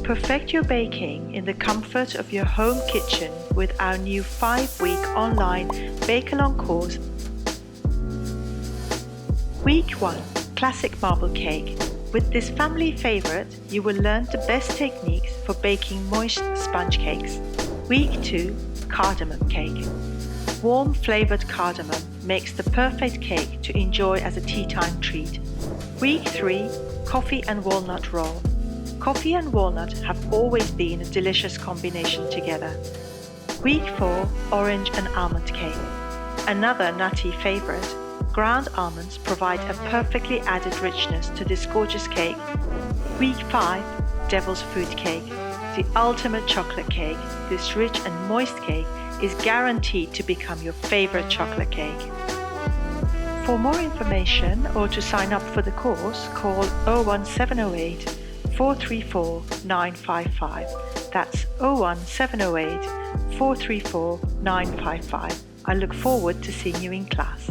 Perfect your baking in the comfort of your home kitchen with our new 5-week online Bake-Along course. Week 1, Classic Marble Cake. With this family favorite, you will learn the best techniques for baking moist sponge cakes. Week 2, Cardamom Cake. Warm flavored cardamom makes the perfect cake to enjoy as a tea time treat. Week 3, Coffee and Walnut Roll. Coffee and walnut have always been a delicious combination together. Week 4, Orange and Almond Cake. Another nutty favorite, ground almonds provide a perfectly added richness to this gorgeous cake. Week 5, Devil's Food Cake. The ultimate chocolate cake, this rich and moist cake is guaranteed to become your favorite chocolate cake. For more information or to sign up for the course, call 01708 434 955. That's 01708 434 955. I look forward to seeing you in class.